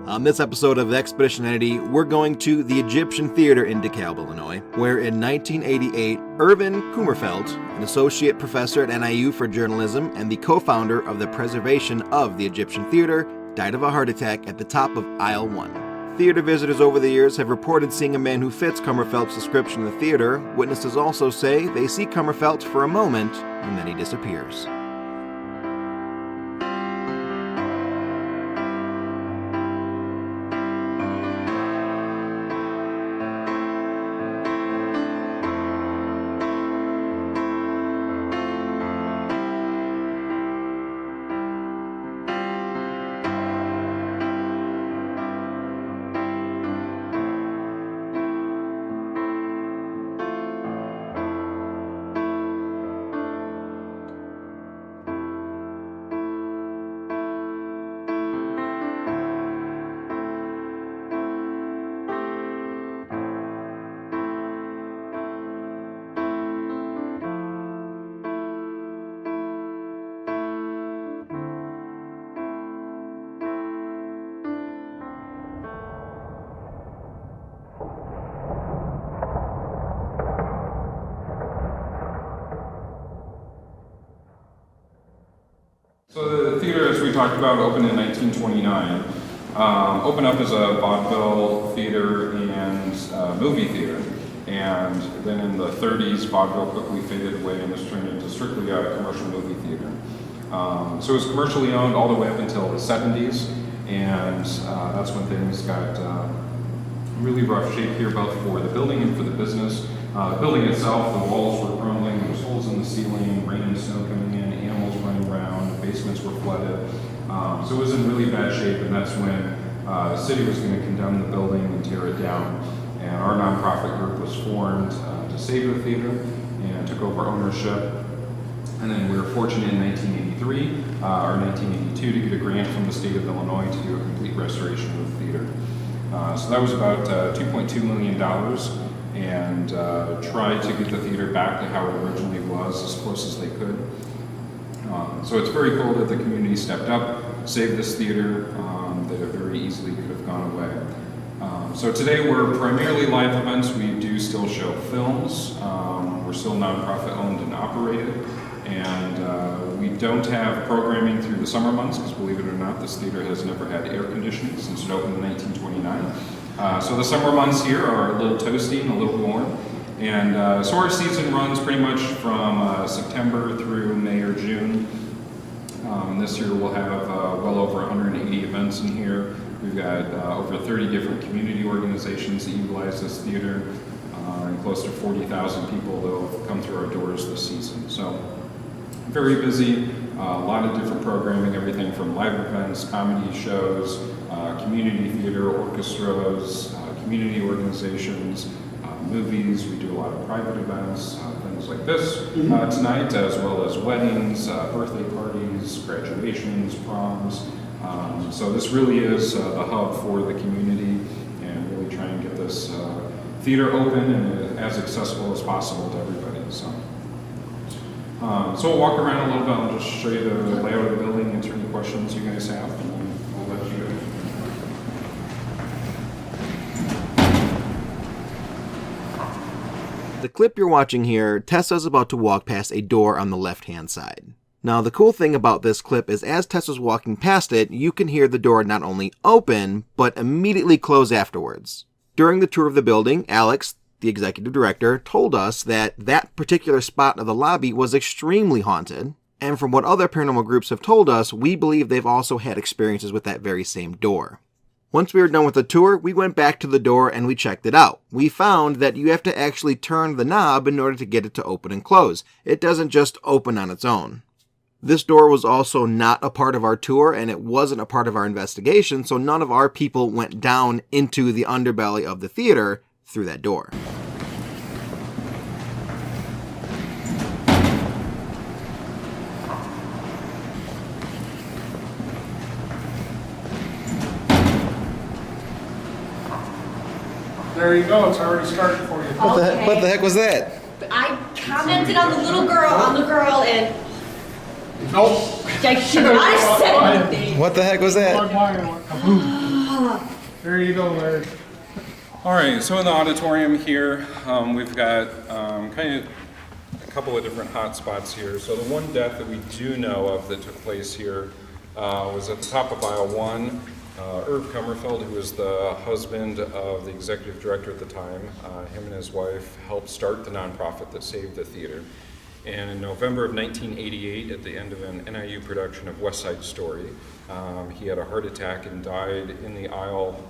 On this episode of Expedition Entity, we're going to the Egyptian Theater in DeKalb, Illinois, where in 1988, Erwin Kummerfeld, an associate professor at NIU for journalism and the co-founder of the preservation of the Egyptian Theater, died of a heart attack at the top of aisle 1. Theater visitors over the years have reported seeing a man who fits Kummerfeld's description of the theater. Witnesses also say they see Kummerfeld for a moment and then he disappears. So the theater, as we talked about, opened in 1929. Opened up as a vaudeville theater and movie theater. And then in the 30s, vaudeville quickly faded away and was turned into strictly a commercial movie theater. So it was commercially owned all the way up until the 70s. And that's when things got really rough shape here, both for the building and for the business. The building itself, the walls were crumbling, there was holes in the ceiling, rain and snow coming in, animals running around, basements were flooded. So it was in really bad shape, and that's when the city was going to condemn the building and tear it down. And our nonprofit group was formed to save the theater and took over ownership. And then we were fortunate in 1983 or 1982 to get a grant from the state of Illinois to do a complete restoration of the theater. So that was about $2.2 million, and tried to get the theater back to how it originally was, as close as they could. So it's very cool that the community stepped up, saved this theater that it very easily could have gone away. So today we're primarily live events. We do still show films. We're still nonprofit owned and operated. And we don't have programming through the summer months because, believe it or not, this theater has never had air conditioning since it opened in 1929. So the summer months here are a little toasty and a little warm. And so our season runs pretty much from September through May or June. This year we'll have well over 180 events in here. We've got over 30 different community organizations that utilize this theater, and close to 40,000 people that have come through our doors this season. So very busy, a lot of different programming, everything from live events, comedy shows, community theater, orchestras, community organizations, movies. We do a lot of private events, things like this tonight, as well as weddings, birthday parties, graduations, proms. So this really is the hub for the community, and really try and get this theater open and as accessible as possible to everybody. So we'll walk around a little bit and just show you the layout of the building, answer any questions you guys have, and then we'll let you go. The clip you're watching here, Tessa's about to walk past a door on the left-hand side. Now, the cool thing about this clip is as Tessa's walking past it, you can hear the door not only open, but immediately close afterwards. During the tour of the building, Alex, the executive director, told us that that particular spot of the lobby was extremely haunted. And from what other paranormal groups have told us, we believe they've also had experiences with that very same door. Once we were done with the tour, we went back to the door and we checked it out. We found that you have to actually turn the knob in order to get it to open and close. It doesn't just open on its own. This door was also not a part of our tour, and it wasn't a part of our investigation, so none of our people went down into the underbelly of the theater through that door. There you go, it's already started for you. What the heck was that? I commented on the little girl, and Nope. I should not have said anything. What the heck was that? Oh, There you go, Larry. All right, so in the auditorium here, we've got kind of a couple of different hot spots here. So the one death that we do know of that took place here was at the top of aisle 1. Irv Kummerfeld, who was the husband of the executive director at the time, him and his wife helped start the nonprofit that saved the theater. And in November of 1988, at the end of an NIU production of West Side Story, he had a heart attack and died in the aisle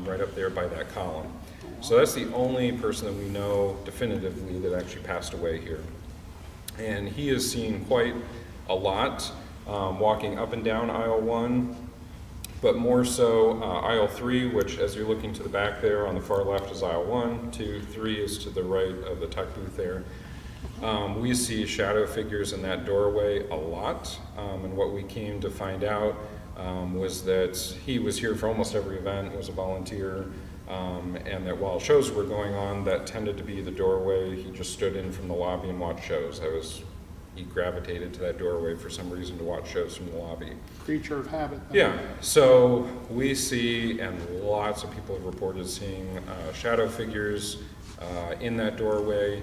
right up there by that column. So that's the only person that we know definitively that actually passed away here. And he is seen quite a lot, walking up and down aisle 1, but more so aisle 3, which as you're looking to the back there on the far left is aisle 1, 2, 3 is to the right of the tech booth there. We see shadow figures in that doorway a lot, and what we came to find out was that he was here for almost every event, was a volunteer, and that while shows were going on, that tended to be the doorway. He just stood in from the lobby and watched shows. He gravitated to that doorway for some reason to watch shows from the lobby. Creature of habit. Yeah, so we see, and lots of people have reported seeing shadow figures in that doorway.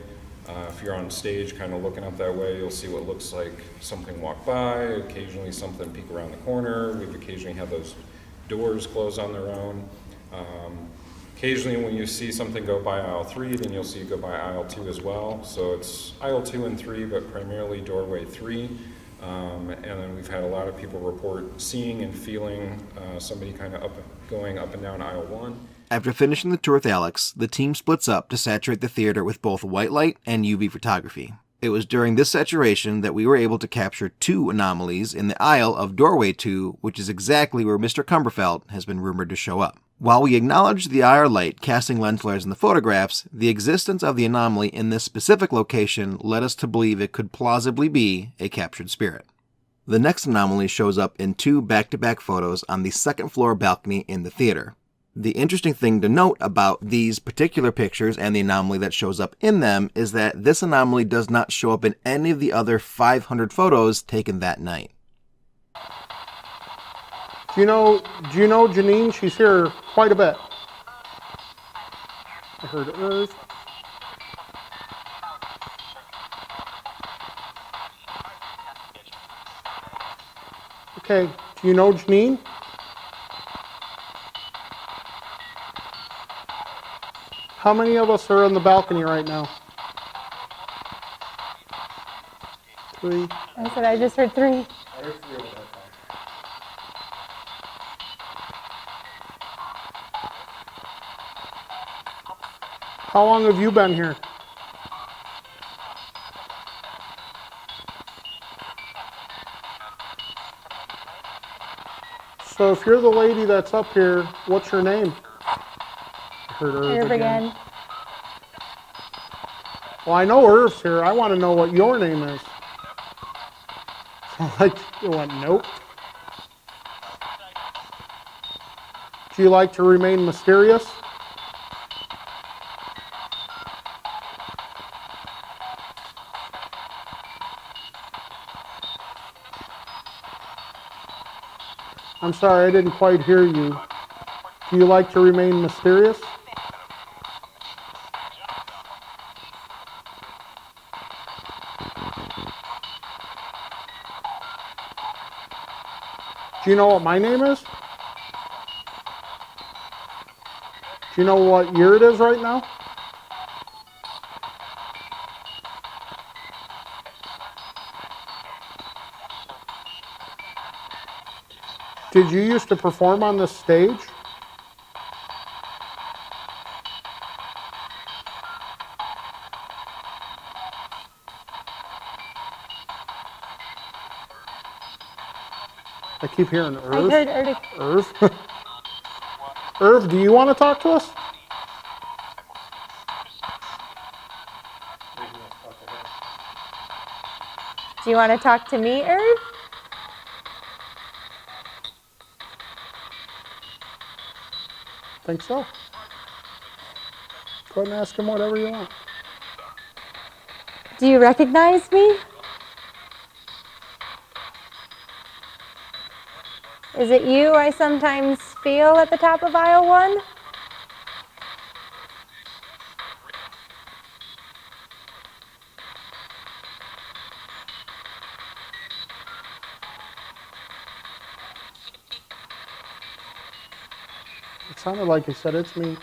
If you're on stage kind of looking up that way, you'll see what looks like something walk by, occasionally something peek around the corner. We've occasionally had those doors close on their own. Occasionally when you see something go by aisle 3, then you'll see it go by aisle 2 as well. So it's aisle 2 and 3, but primarily doorway 3. And then we've had a lot of people report seeing and feeling somebody kind of going up and down aisle 1. After finishing the tour with Alex, the team splits up to saturate the theater with both white light and UV photography. It was during this saturation that we were able to capture 2 anomalies in the aisle of doorway 2, which is exactly where Mr. Cumberfeld has been rumored to show up. While we acknowledged the IR light casting lens flares in the photographs, the existence of the anomaly in this specific location led us to believe it could plausibly be a captured spirit. The next anomaly shows up in 2 back-to-back photos on the second floor balcony in the theater. The interesting thing to note about these particular pictures and the anomaly that shows up in them is that this anomaly does not show up in any of the other 500 photos taken that night. Do you know Janine? She's here quite a bit. I heard Irv. Okay, do you know Janine? How many of us are on the balcony right now? 3. I said I just heard 3. How long have you been here? So if you're the lady that's up here, what's your name? I heard Irv again. Well, I know Irv's here. I want to know what your name is. Like, you went, nope. Do you like to remain mysterious? I'm sorry, I didn't quite hear you. Do you like to remain mysterious? Do you know what my name is? Do you know what year it is right now? Did you used to perform on this stage? I keep hearing Irv. I heard Irv? Irv, do you want to talk to us? Do you want to talk to me, Irv? Think so. Go ahead and ask him whatever you want. Do you recognize me? Is it you I sometimes feel at the top of aisle 1? It sounded like he said, it's me.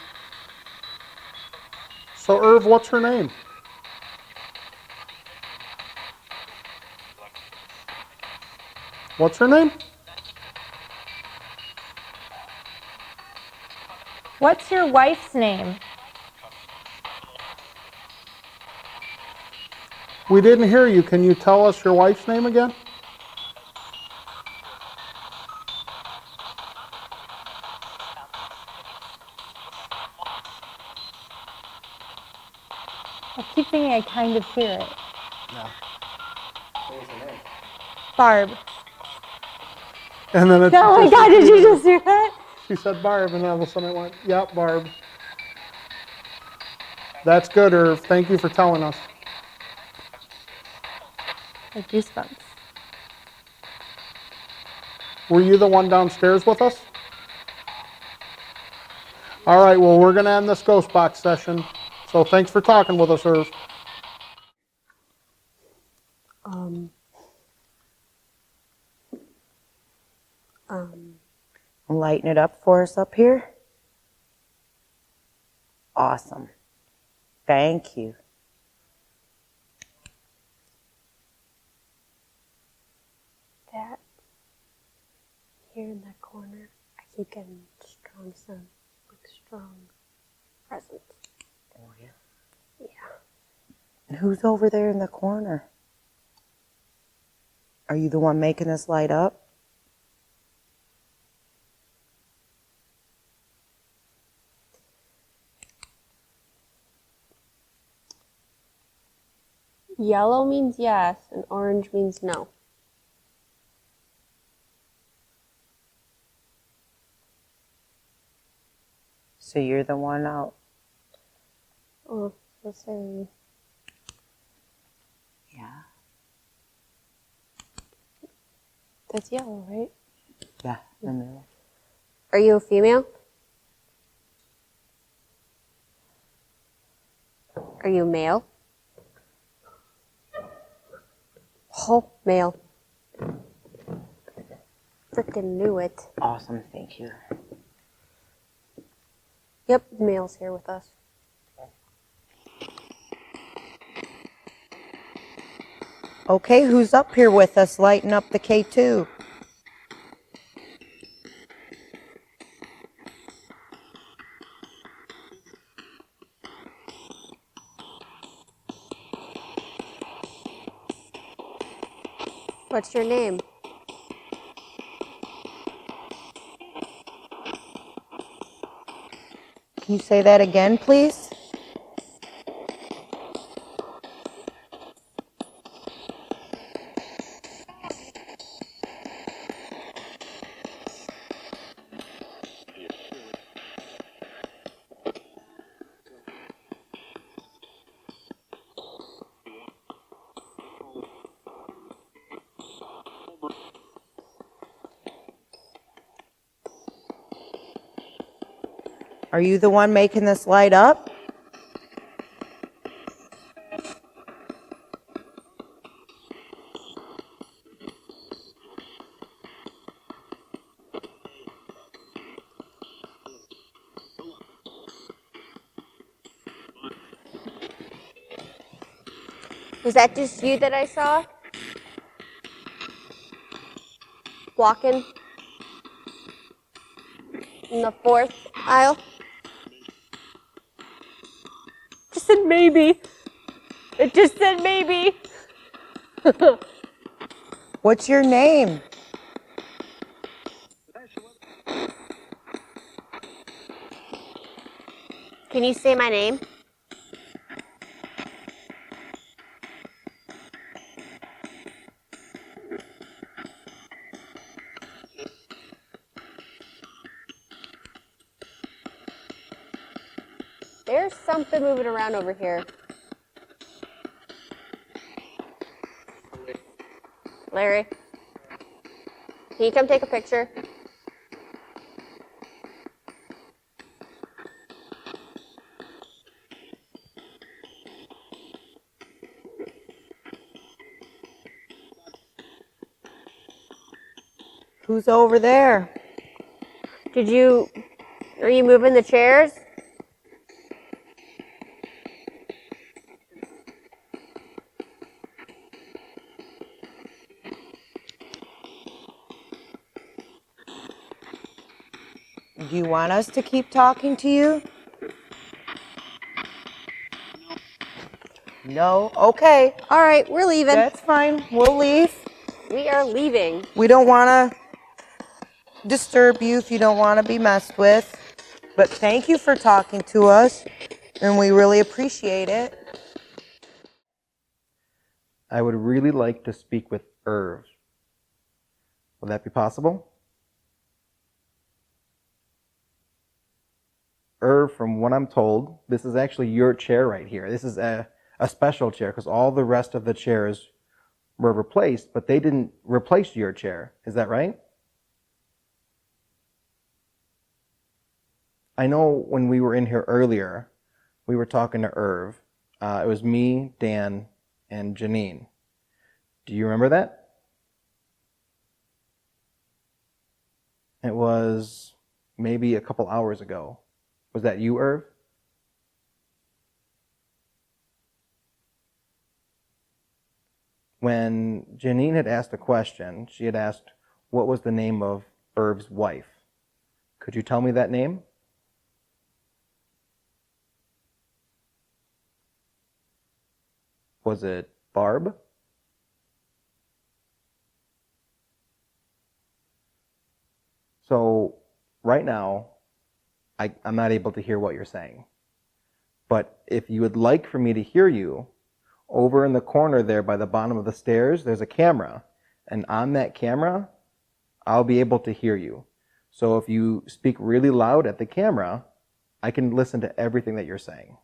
So, Irv, what's her name? What's her name? What's your wife's name? We didn't hear you. Can you tell us your wife's name again? I keep thinking I kind of hear it. No. What was her name? Barb. And then Oh my God, did you just hear that? She said Barb, and all of a sudden I went, yep, Barb. That's good, Irv. Thank you for telling us. Like goosebumps. Were you the one downstairs with us? All right, well, we're going to end this ghost box session. So thanks for talking with us, Irv. Lighten it up for us up here. Awesome. Thank you. That here in that corner, I keep getting strong sun, like strong presence. Oh, yeah. Yeah. And who's over there in the corner? Are you the one making this light up? Yellow means yes, and orange means no. So you're the one out. Oh, let's say Yeah. that's yellow, right? Yeah, in the middle. Are you a female? Are you male? Oh, male. Frickin' knew it. Awesome, thank you. Yep, male's here with us. Okay, who's up here with us lighting up the K2? What's your name? Can you say that again, please? Are you the one making this light up? Was that just you that I saw? Walking in the fourth aisle? Just said maybe. It just said maybe. What's your name? Can you say my name? There's something moving around over here. Larry, can you come take a picture? Who's over there? Are you moving the chairs? Do you want us to keep talking to you? No? Okay. All right, we're leaving. That's fine. We'll leave. We are leaving. We don't want to disturb you if you don't want to be messed with. But thank you for talking to us, and we really appreciate it. I would really like to speak with Irv. Will that be possible? Irv, from what I'm told, this is actually your chair right here. This is a special chair because all the rest of the chairs were replaced, but they didn't replace your chair. Is that right? I know when we were in here earlier, we were talking to Irv. It was me, Dan, and Janine. Do you remember that? It was maybe a couple hours ago. Was that you, Irv? When Janine had asked a question, she had asked, what was the name of Irv's wife? Could you tell me that name? Was it Barb? So, right now, I'm not able to hear what you're saying. But if you would like for me to hear you, over in the corner there by the bottom of the stairs, there's a camera. And on that camera, I'll be able to hear you. So if you speak really loud at the camera, I can listen to everything that you're saying.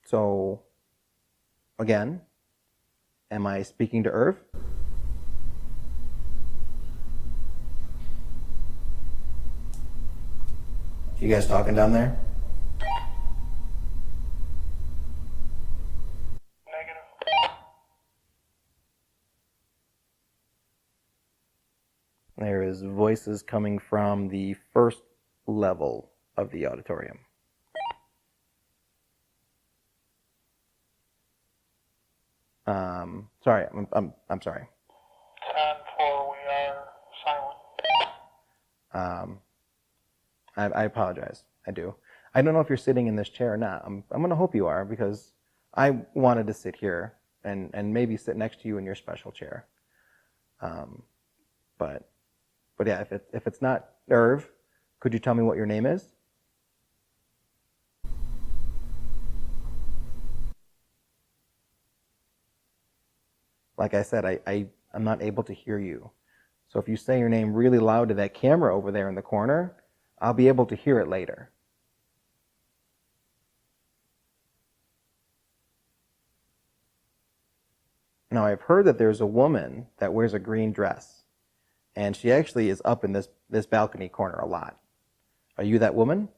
So, again, am I speaking to Irv? You guys talking down there? Negative. There is voices coming from the first level of the auditorium. Sorry, I'm sorry. 10-4, we are silent. I apologize. I do. I don't know if you're sitting in this chair or not. I'm going to hope you are because I wanted to sit here and maybe sit next to you in your special chair. But yeah, if it's not Irv, could you tell me what your name is? Like I said, I'm not able to hear you. So if you say your name really loud to that camera over there in the corner, I'll be able to hear it later. Now, I've heard that there's a woman that wears a green dress, and she actually is up in this balcony corner a lot. Are you that woman?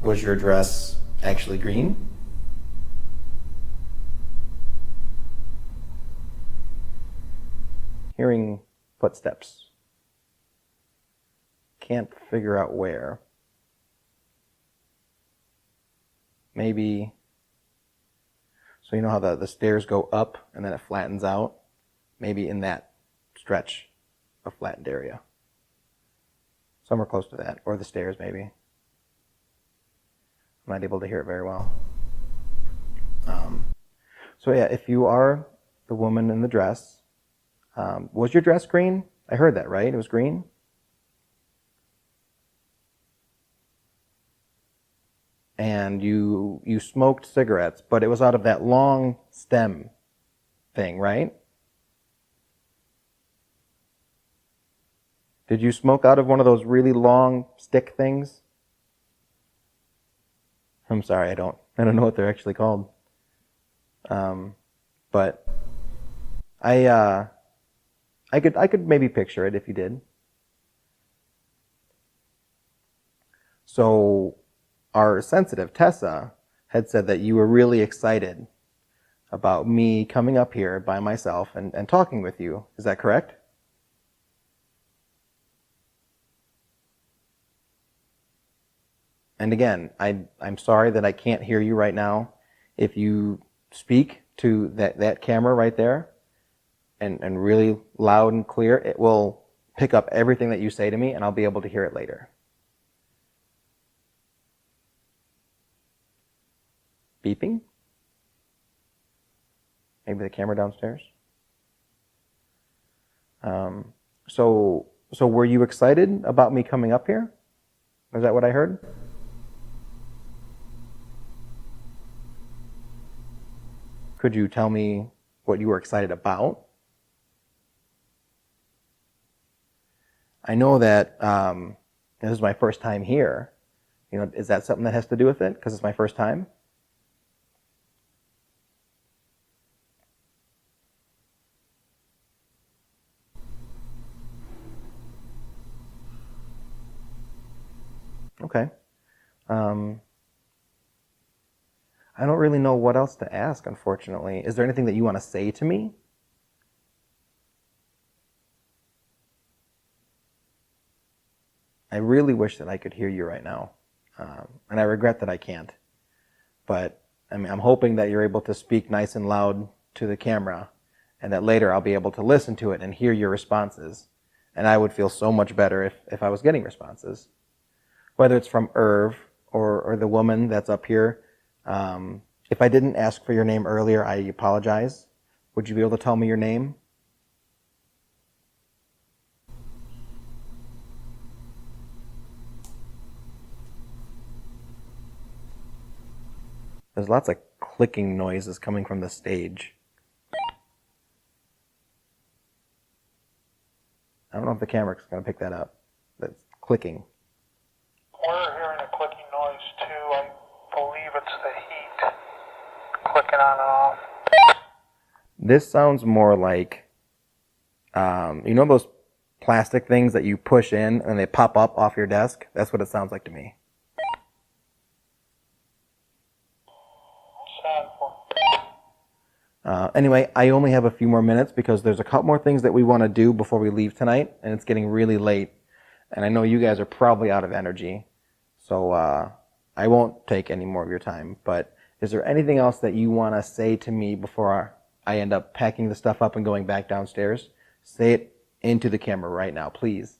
Was your dress actually green? Hearing footsteps. Can't figure out where. Maybe, so you know how the stairs go up and then it flattens out? Maybe in that stretch of flattened area. Somewhere close to that, or the stairs maybe. I'm not able to hear it very well. So yeah, if you are the woman in the dress, was your dress green? I heard that, right? It was green? And you smoked cigarettes, but it was out of that long stem thing, right? Did you smoke out of one of those really long stick things? I'm sorry, I don't know what they're actually called. But I could maybe picture it if you did. So our sensitive Tessa had said that you were really excited about me coming up here by myself and talking with you. Is that correct? And again, I'm sorry that I can't hear you right now. If you speak to that camera right there and really loud and clear, it will pick up everything that you say to me and I'll be able to hear it later. Beeping? Maybe the camera downstairs? So were you excited about me coming up here? Is that what I heard? Could you tell me what you were excited about? I know that this is my first time here. You know, is that something that has to do with it? Because it's my first time? Okay. I don't really know what else to ask, unfortunately. Is there anything that you want to say to me? I really wish that I could hear you right now. And I regret that I can't. But I mean, I'm hoping that you're able to speak nice and loud to the camera and that later I'll be able to listen to it and hear your responses. And I would feel so much better if I was getting responses. Whether it's from Irv or the woman that's up here. If I didn't ask for your name earlier, I apologize. Would you be able to tell me your name? There's lots of clicking noises coming from the stage. I don't know if the camera's going to pick that up. That's clicking. We're hearing a clicking noise too. I believe it's the heat clicking on and off. This sounds more like, you know those plastic things that you push in and they pop up off your desk? That's what it sounds like to me. Anyway, I only have a few more minutes because there's a couple more things that we want to do before we leave tonight, and it's getting really late. And I know you guys are probably out of energy, so I won't take any more of your time. But is there anything else that you want to say to me before I end up packing the stuff up and going back downstairs? Say it into the camera right now, please.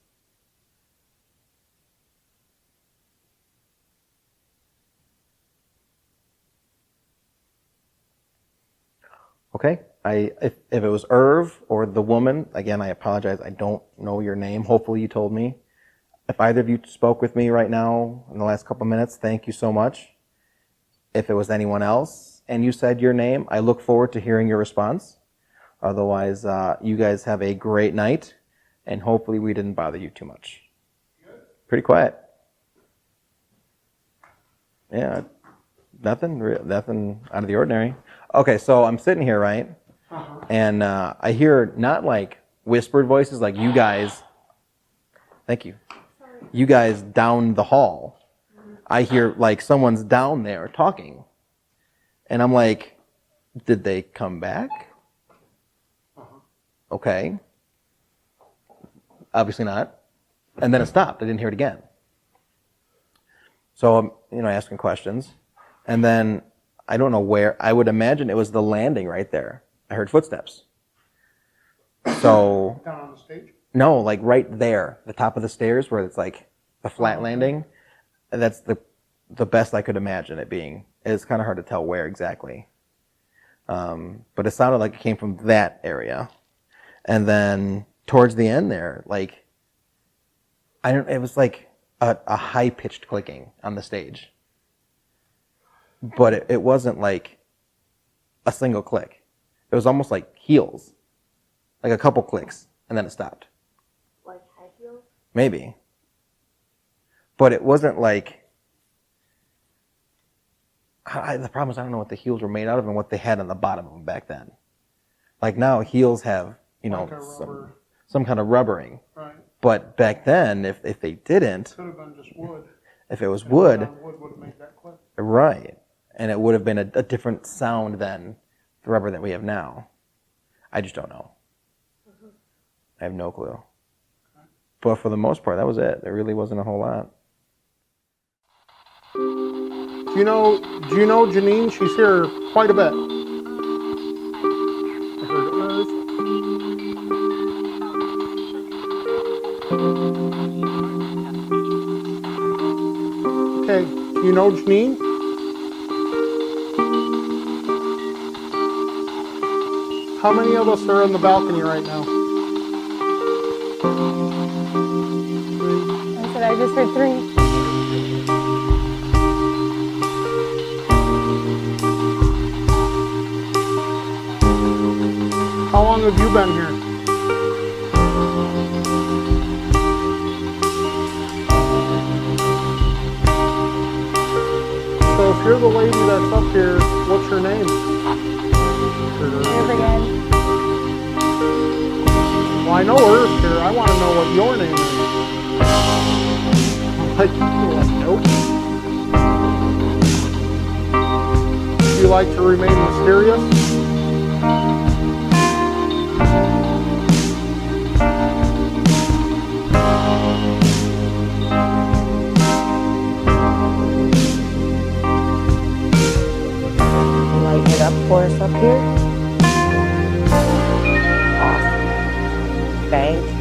Okay, if it was Irv or the woman, again, I apologize. I don't know your name. Hopefully you told me. If either of you spoke with me right now in the last couple minutes, thank you so much. If it was anyone else and you said your name, I look forward to hearing your response. Otherwise, you guys have a great night, and hopefully we didn't bother you too much. Pretty quiet. Yeah, nothing out of the ordinary. Okay, so I'm sitting here, right? And I hear not like whispered voices like you guys. Thank you. You guys down the hall. I hear like someone's down there talking. And I'm like, did they come back? Okay. Obviously not. And then it stopped. I didn't hear it again. So I'm, asking questions. And then I don't know where. I would imagine it was the landing right there. I heard footsteps. So Down on the stage? No, like right there, the top of the stairs where it's like a flat landing. And that's the best I could imagine it being. It's kind of hard to tell where exactly. But it sounded like it came from that area. And then towards the end there, like, it was like a high-pitched clicking on the stage. But it wasn't like a single click. It was almost like heels. Like a couple clicks, and then it stopped. Like high heels? Maybe. But it wasn't like... the problem is I don't know what the heels were made out of and what they had on the bottom of them back then. Like now, heels have, Like some kind of rubbering. Right. But back then, if they didn't... Could have been just wood. If it was wood, Wood would have made that clip. right, and it would have been a different sound than the rubber that we have now. I just don't know. I have no clue. But for the most part, that was it. There really wasn't a whole lot. Do you know Janine? She's here quite a bit. I heard hers. Okay, do you know Janine? How many of us are in the balcony right now? I said I just heard 3. How long have you been here? So if you're the lady that's up here, what's your name? Never again. Well, I know hers here. I want to know what your name is. I'm like, nope. Do you like to remain mysterious? Light it up for us up here. Awesome. Thank you.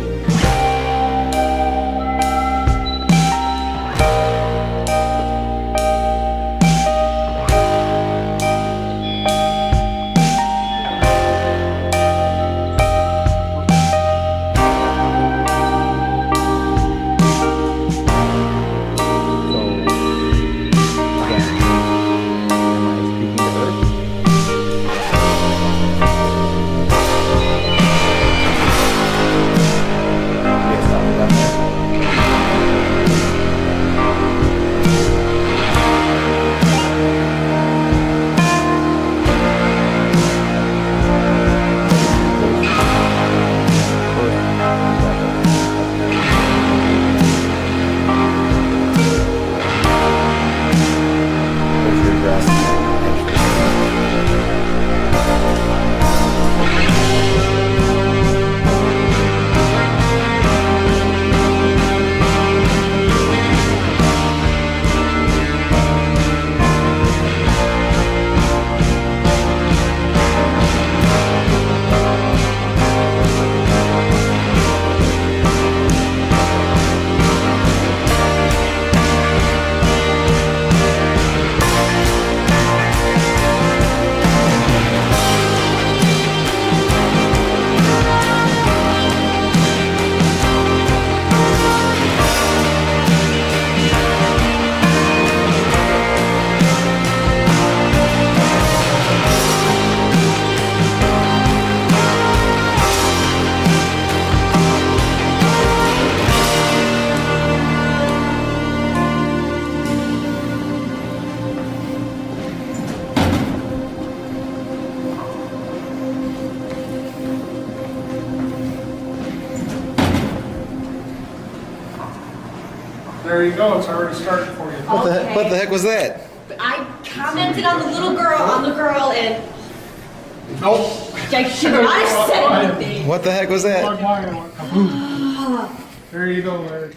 There you go. It's already started for you. What the heck was that? I commented on the little girl, and Nope. I should not have said anything. What the heck was that? Plug mine and it went kaboom. There you go, Larry.